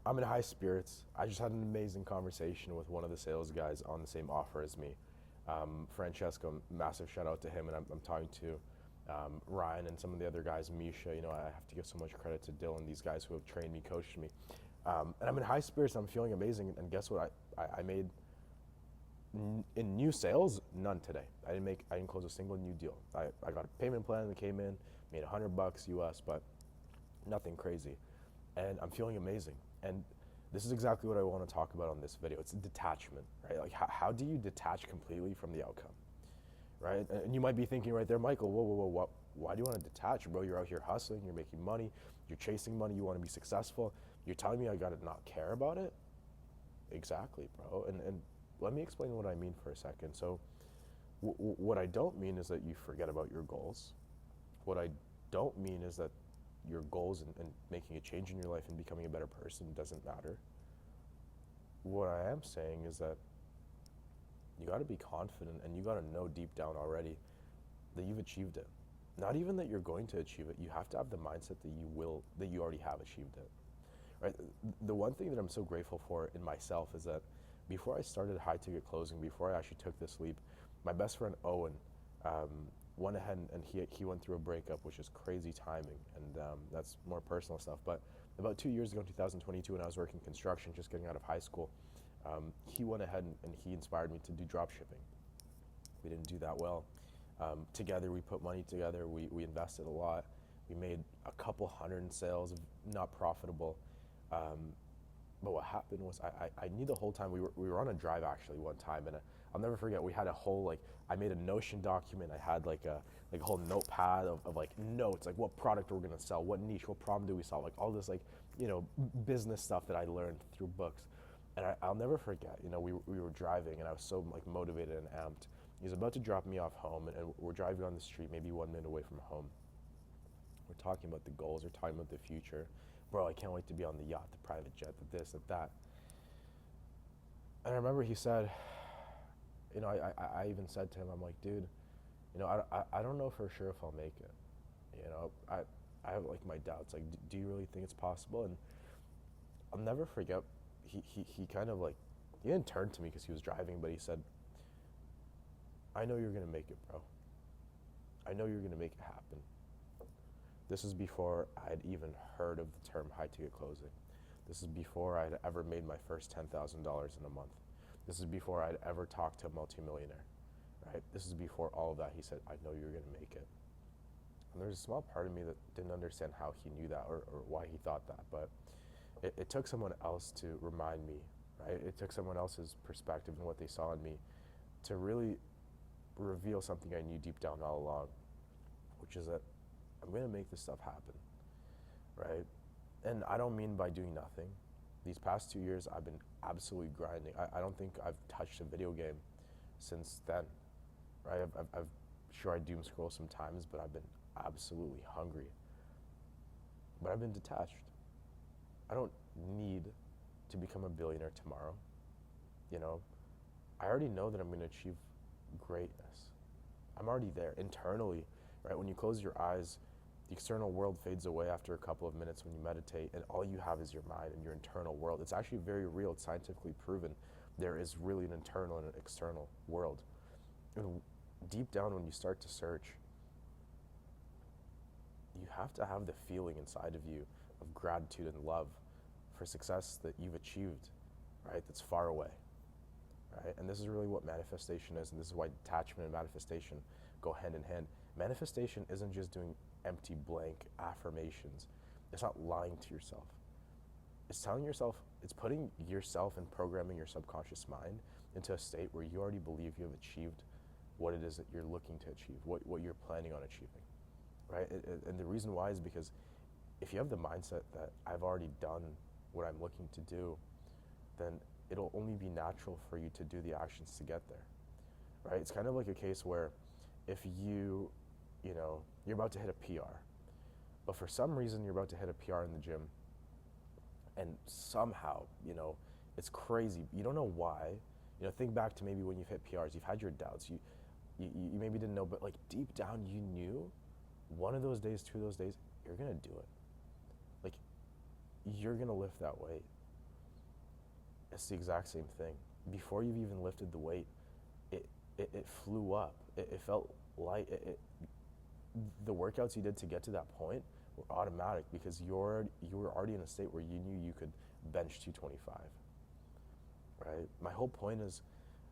I'm in high spirits. I just had an amazing conversation with one of the sales guys on the same offer as me. Francesco, massive shout out to him. And I'm talking to Ryan and some of the other guys, Misha. You know, I have to give so much credit to Dylan, these guys who have trained me, coached me. And I'm in high spirits. I'm feeling amazing. And guess what? I made in new sales, none today. I didn't close a single new deal. I got a payment plan that came in, made $100 US, but nothing crazy. And I'm feeling amazing. And this is exactly what I want to talk about on this video. It's detachment, right? Like how do you detach completely from the outcome, right? And you might be thinking right there, Michael, whoa, why do you want to detach, bro? You're out here hustling, you're making money, you're chasing money, you want to be successful. You're telling me I got to not care about it? Exactly, bro. And let me explain what I mean for a second. So what I don't mean is that you forget about your goals. What I don't mean is that your goals and making a change in your life and becoming a better person doesn't matter. What I am saying is that you got to be confident and you got to know deep down already that you've achieved it. Not even that you're going to achieve it. You have to have the mindset that you already have achieved it. Right? The one thing that I'm so grateful for in myself is that before I started high ticket closing, before I actually took this leap, my best friend Owen went ahead and he went through a breakup, which is crazy timing, and that's more personal stuff. But about 2 years ago, in 2022, when I was working construction, just getting out of high school, he went ahead and he inspired me to do drop shipping. We didn't do that well. Together, we put money together. We invested a lot. We made a couple hundred in sales, not profitable. But what happened was I knew the whole time we were on a drive actually one time, and I'll never forget, we had a whole, like, I made a Notion document. I had like a whole notepad of like notes, like what product we're gonna sell, what niche, what problem do we solve, like all this, like, you know, business stuff that I learned through books. And I'll never forget, you know, we were driving and I was so like motivated and amped. He was about to drop me off home, and we're driving on the street, maybe 1 minute away from home. We're talking about the goals, we're talking about the future. Bro, I can't wait to be on the yacht, the private jet, the this, the that. And I remember he said, you know, I even said to him, I'm like, dude, you know, I don't know for sure if I'll make it. You know, I have like my doubts. Like, do you really think it's possible? And I'll never forget, he kind of like, he didn't turn to me because he was driving, but he said, I know you're going to make it, bro. I know you're going to make it happen. This is before I had even heard of the term high ticket closing. This is before I had ever made my first $10,000 in a month. This is before I'd ever talked to a multimillionaire, right? This is before all of that. He said, I know you're going to make it. And there's a small part of me that didn't understand how he knew that, or why he thought that. But it took someone else to remind me, right? It took someone else's perspective and what they saw in me to really reveal something I knew deep down all along, which is that I'm going to make this stuff happen, right? And I don't mean by doing nothing. These past 2 years, I've been absolutely grinding. I don't think I've touched a video game since then, right? I've sure I doom scroll sometimes, but I've been absolutely hungry. But I've been detached. I don't need to become a billionaire tomorrow. You know, I already know that I'm going to achieve greatness. I'm already there internally, right? When you close your eyes, the external world fades away after a couple of minutes when you meditate, and all you have is your mind and your internal world. It's actually very real. It's scientifically proven. There is really an internal and an external world. And deep down, when you start to search, you have to have the feeling inside of you of gratitude and love for success that you've achieved, right? That's far away, right? And this is really what manifestation is, and this is why detachment and manifestation go hand in hand. Manifestation isn't just doing empty blank affirmations. It's not lying to yourself. It's telling yourself, it's putting yourself and programming your subconscious mind into a state where you already believe you have achieved what it is that you're looking to achieve, what you're planning on achieving, right? And the reason why is because if you have the mindset that I've already done what I'm looking to do, then it'll only be natural for you to do the actions to get there, right? It's kind of like a case where if you know, you're about to hit a PR, but for some reason you're about to hit a PR in the gym, and somehow, you know, it's crazy. You don't know why. You know, think back to maybe when you've hit PRs, you've had your doubts, you maybe didn't know, but like deep down you knew one of those days, 2 of those days, you're gonna do it. Like, you're gonna lift that weight. It's the exact same thing. Before you've even lifted the weight, it it flew up. It felt light. The workouts you did to get to that point were automatic because you were already in a state where you knew you could bench 225, right? My whole point is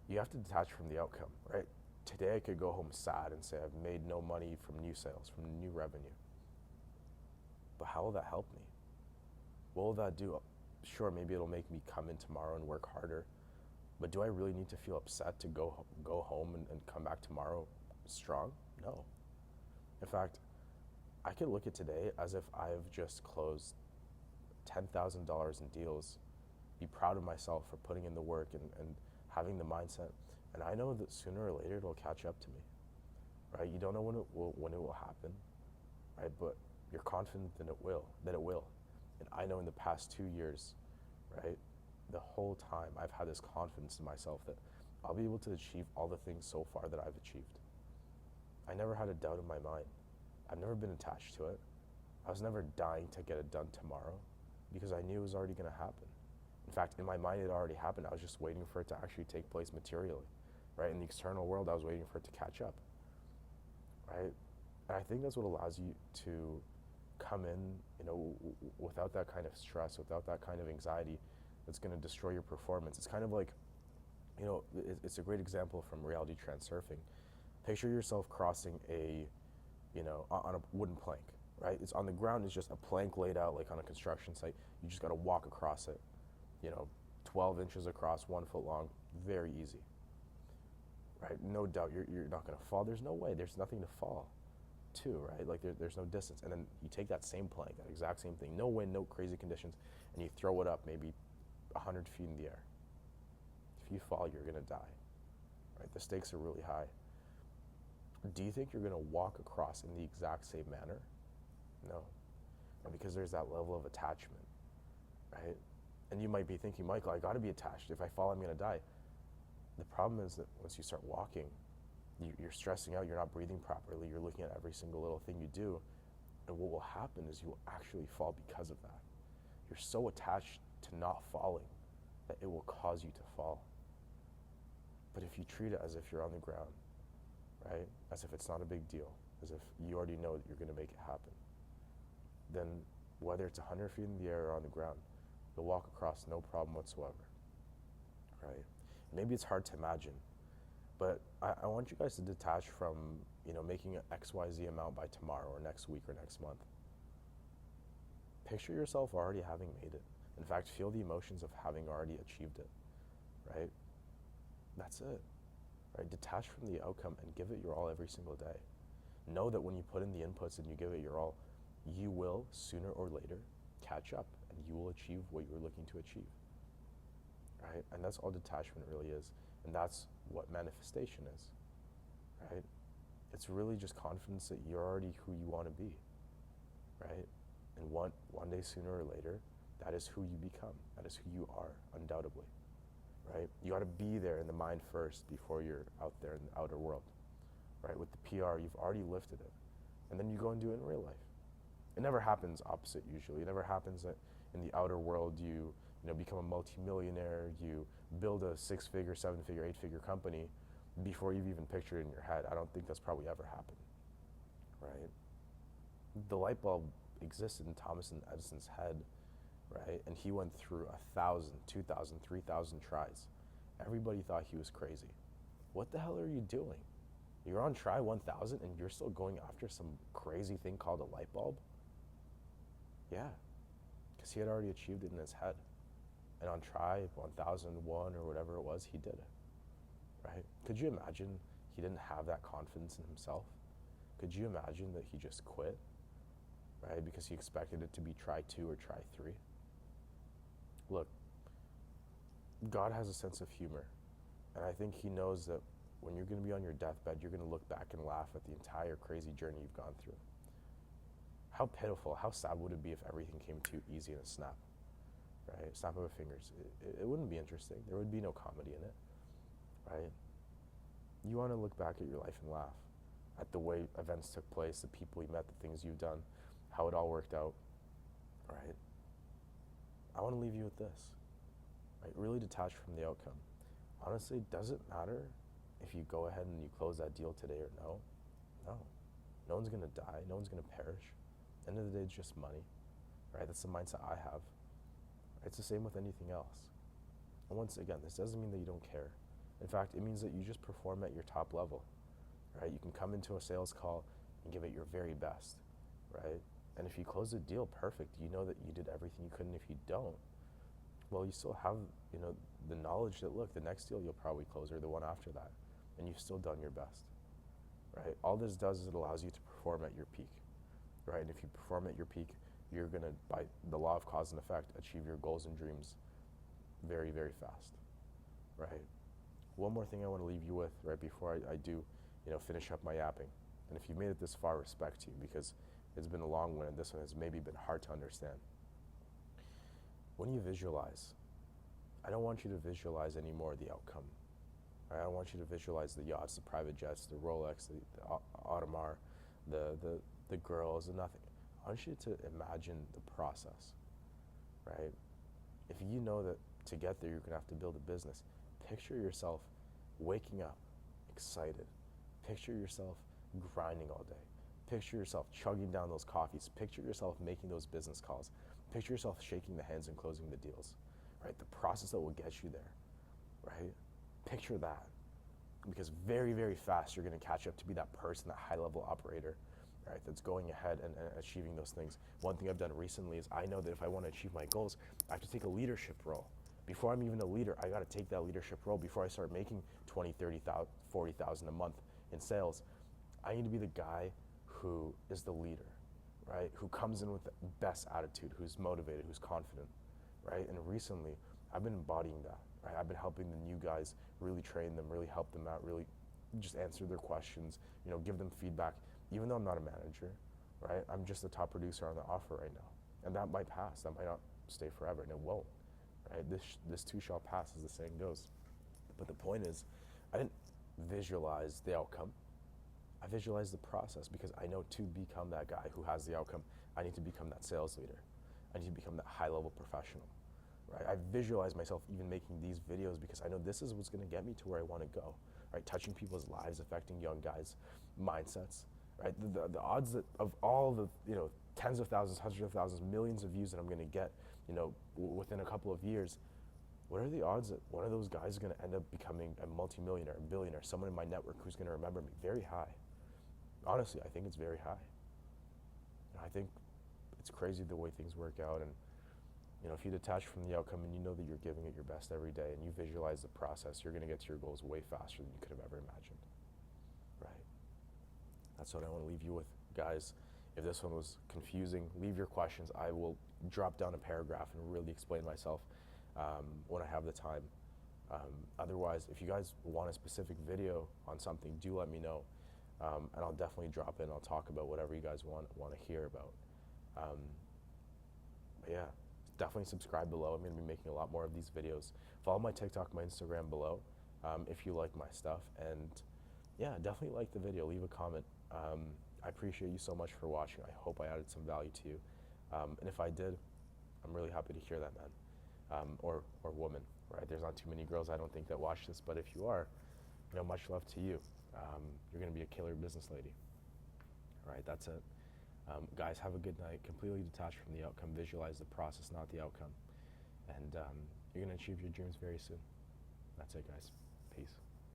you have to detach from the outcome, right? Today I could go home sad and say I've made no money from new sales, from new revenue. But how will that help me? What will that do? Sure, maybe it'll make me come in tomorrow and work harder, but do I really need to feel upset to go home and come back tomorrow strong? No. In fact, I could look at today as if I've just closed $10,000 in deals, be proud of myself for putting in the work and having the mindset, and I know that sooner or later it'll catch up to me, right? You don't know when it will happen, right? But you're confident that it will. And I know in the past 2 years, right, the whole time I've had this confidence in myself that I'll be able to achieve all the things so far that I've achieved. I never had a doubt in my mind. I've never been attached to it. I was never dying to get it done tomorrow because I knew it was already going to happen. In fact, in my mind, it already happened. I was just waiting for it to actually take place materially, right? In the external world, I was waiting for it to catch up, right? And I think that's what allows you to come in, without that kind of stress, without that kind of anxiety that's going to destroy your performance. It's kind of like, it's a great example from reality transurfing. Picture yourself crossing on a wooden plank, right? It's on the ground, it's just a plank laid out like on a construction site. You just got to walk across it, 12 inches across, 1 foot long, very easy, right? No doubt you're not going to fall. There's no way, there's nothing to fall to, right? Like there's no distance. And then you take that same plank, that exact same thing, no wind, no crazy conditions, and you throw it up maybe 100 feet in the air. If you fall, you're going to die, right? The stakes are really high. Do you think you're going to walk across in the exact same manner? No. And because there's that level of attachment, right? And you might be thinking, Michael, I got to be attached. If I fall, I'm going to die. The problem is that once you start walking, you're stressing out, you're not breathing properly, you're looking at every single little thing you do, and what will happen is you will actually fall because of that. You're so attached to not falling that it will cause you to fall. But if you treat it as if you're on the ground, right, as if it's not a big deal, as if you already know that you're going to make it happen, then whether it's 100 feet in the air or on the ground, you'll walk across no problem whatsoever, right? Maybe it's hard to imagine, but I want you guys to detach from, making an XYZ amount by tomorrow or next week or next month. Picture yourself already having made it. In fact, feel the emotions of having already achieved it, right? That's it, right? Detach from the outcome and give it your all every single day. Know that when you put in the inputs and you give it your all, you will, sooner or later, catch up and you will achieve what you're looking to achieve, right? And that's all detachment really is. And that's what manifestation is, right? It's really just confidence that you're already who you want to be, right? And one day, sooner or later, that is who you become. That is who you are, undoubtedly, right? You got to be there in the mind first before you're out there in the outer world, right? With the PR, you've already lifted it. And then you go and do it in real life. It never happens opposite usually. It never happens that in the outer world you become a multimillionaire, you build a 6-figure, 7-figure, 8-figure company before you've even pictured it in your head. I don't think that's probably ever happened, right? The light bulb existed in Thomas Edison's head, right? And he went through 1,000, 2,000, 3,000 tries. Everybody thought he was crazy. What the hell are you doing? You're on try 1,000 and you're still going after some crazy thing called a light bulb? Yeah, because he had already achieved it in his head. And on try 1,001 or whatever it was, he did it, right? Could you imagine he didn't have that confidence in himself? Could you imagine that he just quit, right? Because he expected it to be try 2 or try 3. Look, God has a sense of humor. And I think he knows that when you're going to be on your deathbed, you're going to look back and laugh at the entire crazy journey you've gone through. How pitiful, how sad would it be if everything came too easy in a snap, right? Snap of the fingers. It wouldn't be interesting. There would be no comedy in it, right? You want to look back at your life and laugh at the way events took place, the people you met, the things you've done, how it all worked out, right? I want to leave you with this. right? Really detach from the outcome. Honestly, does it matter if you go ahead and you close that deal today or no? No. No one's gonna die, no one's gonna perish. End of the day, it's just money, right? That's the mindset I have. It's the same with anything else. And once again, this doesn't mean that you don't care. In fact, it means that you just perform at your top level, right? You can come into a sales call and give it your very best, right? And if you close the deal perfect, you know that you did everything you could. And if you don't, well, you still have, the knowledge that, look, the next deal you'll probably close or the one after that, and you've still done your best, right? All this does is it allows you to perform at your peak, right? And if you perform at your peak, you're gonna, by the law of cause and effect, achieve your goals and dreams very, very fast, right? One more thing I want to leave you with right before I do, finish up my yapping. And if you've made it this far, respect to you, because it's been a long one and this one has maybe been hard to understand. When you visualize, I don't want you to visualize anymore the outcome. Right? I don't want you to visualize the yachts, the private jets, the Rolex, the Audemars, the girls, and nothing. I want you to imagine the process, right? If you know that to get there, you're gonna have to build a business, picture yourself waking up excited. Picture yourself grinding all day. Picture yourself chugging down those coffees. Picture yourself making those business calls. Picture yourself shaking the hands and closing the deals, right? The process that will get you there, right? Picture that, because very, very fast you're gonna catch up to be that person, that high-level operator, right? That's going ahead and achieving those things. One thing I've done recently is I know that if I wanna achieve my goals, I have to take a leadership role. Before I'm even a leader, I gotta take that leadership role. Before I start making 20, 30,000, 40,000 a month in sales, I need to be the guy who is the leader, right? Who comes in with the best attitude, who's motivated, who's confident, right? And recently, I've been embodying that, right? I've been helping the new guys, really train them, really help them out, really just answer their questions, give them feedback. Even though I'm not a manager, right? I'm just the top producer on the offer right now. And that might pass, that might not stay forever, and it won't, right? This too shall pass, as the saying goes. But the point is, I didn't visualize the outcome. I visualize the process, because I know to become that guy who has the outcome, I need to become that sales leader. I need to become that high-level professional, right? I visualize myself even making these videos because I know this is what's gonna get me to where I wanna go, right? Touching people's lives, affecting young guys' mindsets, right? The odds that of all the, tens of thousands, hundreds of thousands, millions of views that I'm gonna get, within a couple of years, what are the odds that one of those guys is gonna end up becoming a multimillionaire, a billionaire, someone in my network who's gonna remember me? Very high. Honestly, I think it's very high. I think it's crazy the way things work out. And if you detach from the outcome and you know that you're giving it your best every day and you visualize the process, you're gonna get to your goals way faster than you could have ever imagined, right? That's what I wanna leave you with, guys. If this one was confusing, leave your questions. I will drop down a paragraph and really explain myself when I have the time. Otherwise, if you guys want a specific video on something, do let me know. And I'll definitely drop in. I'll talk about whatever you guys want to hear about. But yeah, definitely subscribe below. I'm going to be making a lot more of these videos. Follow my TikTok, my Instagram below, if you like my stuff. And yeah, definitely like the video. Leave a comment. I appreciate you so much for watching. I hope I added some value to you. And if I did, I'm really happy to hear that, man. Or woman, right? There's not too many girls, I don't think, that watch this. But if you are, much love to you. You're going to be a killer business lady. All right, that's it. Guys, have a good night. Completely detached from the outcome. Visualize the process, not the outcome. And you're going to achieve your dreams very soon. That's it, guys.